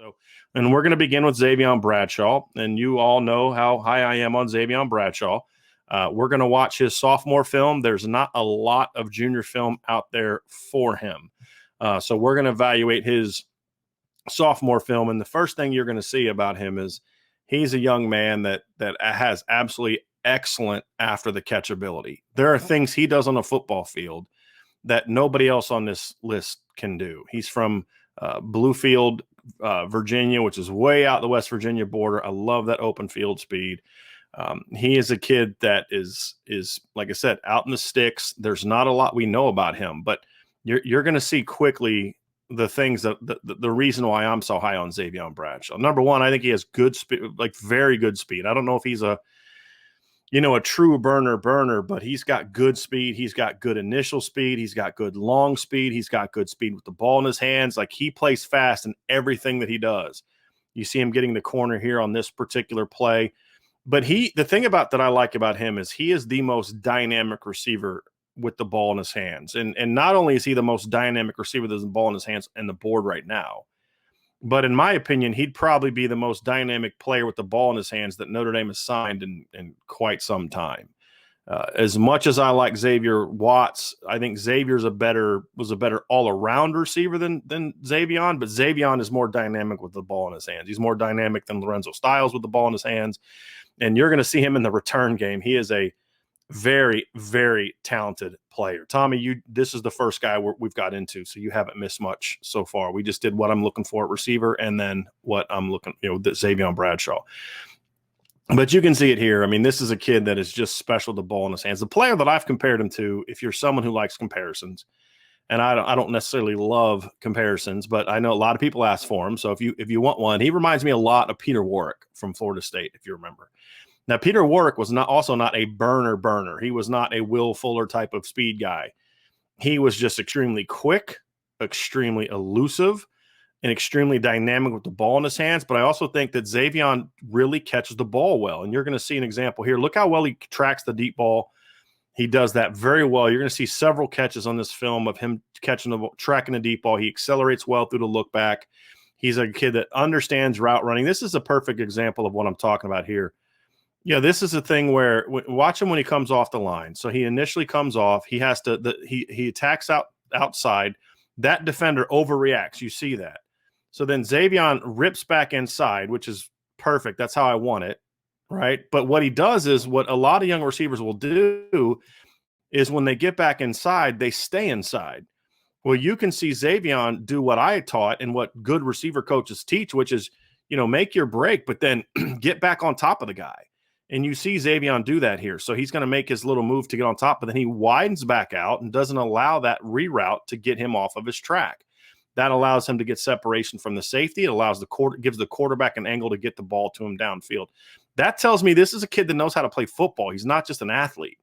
So, and we're going to begin with Xayvion Bradshaw, and you all know how high I am on Xayvion Bradshaw. We're going to watch his sophomore film. There's not a lot of junior film out there for him. So we're going to evaluate his sophomore film, and the first thing you're going to see about him is he's a young man that has absolutely excellent after the catch ability. There are things he does on the football field that nobody else on this list can do. He's from Bluefield, Virginia, which is way out the West Virginia border. I love that open field speed. He is a kid that is like I said, out in the sticks. There's not a lot we know about him, but you're going to see quickly the things that the reason why I'm so high on Xavion Bradshaw. Number one, I think he has good speed, like very good speed. I don't know if he's a true burner, but he's got good speed. He's got good initial speed. He's got good long speed. He's got good speed with the ball in his hands. Like, he plays fast in everything that he does. You see him getting the corner here on this particular play. But the thing that I like about him is he is the most dynamic receiver with the ball in his hands. And not only is he the most dynamic receiver with the ball in his hands and the board right now, but in my opinion, he'd probably be the most dynamic player with the ball in his hands that Notre Dame has signed in quite some time. As much as I like Xavier Watts, I think Xavier's was a better all-around receiver than Xavion, but Xavion is more dynamic with the ball in his hands. He's more dynamic than Lorenzo Styles with the ball in his hands, and you're going to see him in the return game. He is a very, very talented player. Tommy, this is the first guy we've got into, so you haven't missed much so far. We just did what I'm looking for at receiver, and then what I'm looking, Xayvion Bradshaw. But you can see it here. I mean, this is a kid that is just special, the ball in his hands. The player that I've compared him to, if you're someone who likes comparisons, and I don't necessarily love comparisons, but I know a lot of people ask for him. So if you want one, he reminds me a lot of Peter Warrick from Florida State, if you remember. Now, Peter Warrick was also not a burner. He was not a Will Fuller type of speed guy. He was just extremely quick, extremely elusive, and extremely dynamic with the ball in his hands. But I also think that Xavion really catches the ball well. And you're going to see an example here. Look how well he tracks the deep ball. He does that very well. You're going to see several catches on this film of him tracking the deep ball. He accelerates well through the look back. He's a kid that understands route running. This is a perfect example of what I'm talking about here. Yeah, this is a thing where watch him when he comes off the line. So he initially comes off. He has to he attacks outside. That defender overreacts. You see that. So then Xavion rips back inside, which is perfect. That's how I want it, right? But what he does is what a lot of young receivers will do is when they get back inside, they stay inside. Well, you can see Xavion do what I taught and what good receiver coaches teach, which is, make your break, but then get back on top of the guy. And you see Xavion do that here. So he's going to make his little move to get on top, but then he widens back out and doesn't allow that reroute to get him off of his track. That allows him to get separation from the safety. It allows gives the quarterback an angle to get the ball to him downfield. That tells me this is a kid that knows how to play football. He's not just an athlete.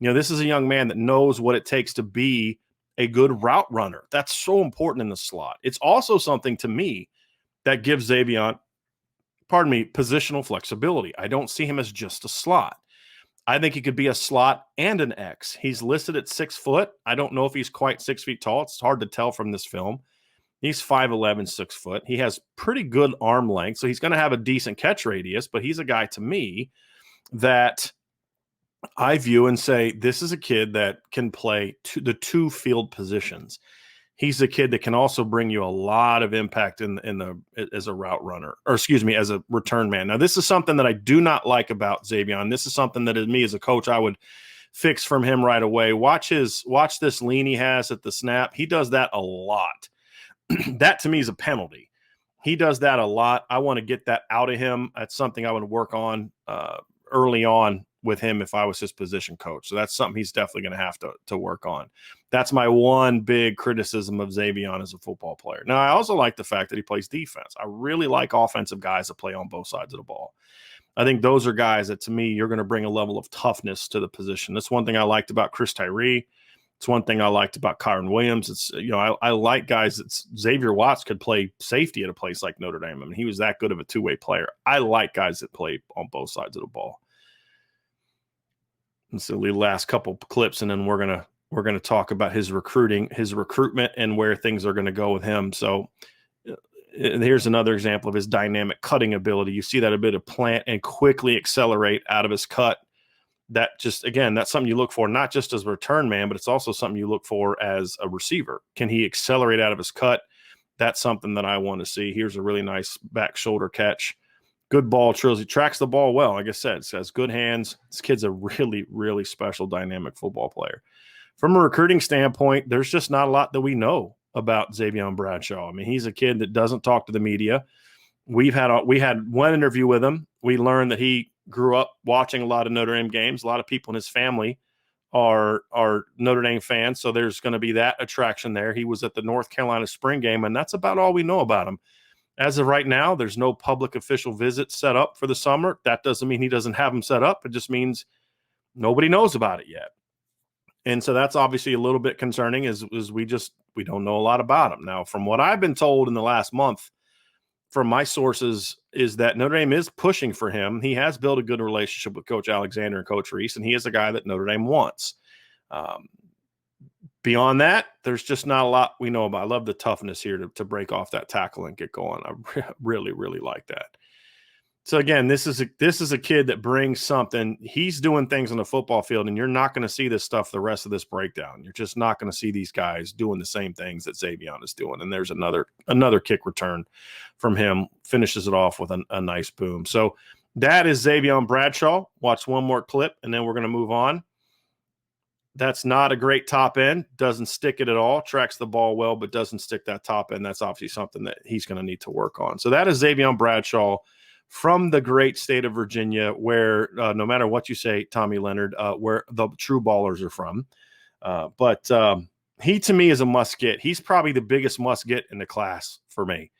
This is a young man that knows what it takes to be a good route runner. That's so important in the slot. It's also something to me that gives Xavion, positional flexibility. I don't see him as just a slot. I think he could be a slot and an X. He's listed at 6 foot. I don't know if he's quite 6 feet tall. It's hard to tell from this film. He's 5'11", 6 foot. He has pretty good arm length, so he's going to have a decent catch radius, but he's a guy to me that I view and say, this is a kid that can play the two field positions. He's a kid that can also bring you a lot of impact as a route runner, as a return man. Now, this is something that I do not like about Xavion. This is something that me as a coach, I would fix from him right away. Watch this lean he has at the snap. He does that a lot. That to me is a penalty. He does that a lot. I want to get that out of him. That's something I would work on early on with him if I was his position coach. So that's something he's definitely going to have to work on. That's my one big criticism of Xavion as a football player. Now, I also like the fact that he plays defense. I really like offensive guys that play on both sides of the ball. I think those are guys that, to me, you're going to bring a level of toughness to the position. That's one thing I liked about Chris Tyree. It's one thing I liked about Kyron Williams. It's, I like guys that Xavier Watts could play safety at a place like Notre Dame. I mean, he was that good of a two-way player. I like guys that play on both sides of the ball. And so the last couple clips, and then we're going to talk about his recruitment, and where things are going to go with him. So here's another example of his dynamic cutting ability. You see that a bit of plant and quickly accelerate out of his cut. That just, again, that's something you look for, not just as a return man, but it's also something you look for as a receiver. Can he accelerate out of his cut? That's something that I want to see. Here's a really nice back shoulder catch. Good ball trills. He tracks the ball well. Like I said, has good hands. This kid's a really, really special dynamic football player. From a recruiting standpoint, there's just not a lot that we know about Xayvion Bradshaw. I mean, he's a kid that doesn't talk to the media. We had one interview with him. We learned that he grew up watching a lot of Notre Dame games. A lot of people in his family are Notre Dame fans, so there's going to be that attraction there. He was at the North Carolina spring game, and that's about all we know about him. As of right now, there's no public official visits set up for the summer. That doesn't mean he doesn't have them set up. It just means nobody knows about it yet. And so that's obviously a little bit concerning is we don't know a lot about him. Now, from what I've been told in the last month from my sources is that Notre Dame is pushing for him. He has built a good relationship with Coach Alexander and Coach Reese, and he is a guy that Notre Dame wants. Beyond that, there's just not a lot we know about. I love the toughness here to break off that tackle and get going. I really, really like that. So again, this is a kid that brings something. He's doing things on the football field, and you're not going to see this stuff the rest of this breakdown. You're just not going to see these guys doing the same things that Xavion is doing. And there's another kick return from him, finishes it off with a nice boom. So that is Xavion Bradshaw. Watch one more clip, and then we're going to move on. That's not a great top end. Doesn't stick it at all. Tracks the ball well, but doesn't stick that top end. That's obviously something that he's going to need to work on. So that is Xavion Bradshaw from the great state of Virginia, where no matter what you say, Tommy Leonard, where the true ballers are from. But he, to me, is a must get. He's probably the biggest must get in the class for me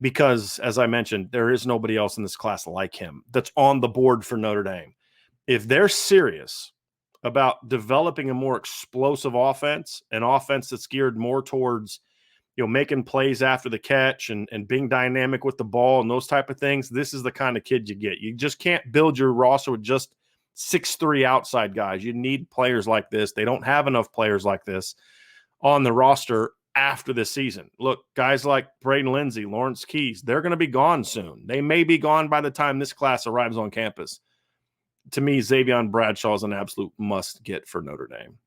because, as I mentioned, there is nobody else in this class like him that's on the board for Notre Dame. If they're serious about developing a more explosive offense, an offense that's geared more towards making plays after the catch and being dynamic with the ball and those type of things, this is the kind of kid you get. You just can't build your roster with just 6'3" outside guys. You need players like this. They don't have enough players like this on the roster after this season. Look, guys like Braden Lindsey, Lawrence Keys, they're going to be gone soon. They may be gone by the time this class arrives on campus. To me, Xayvion Bradshaw is an absolute must get for Notre Dame.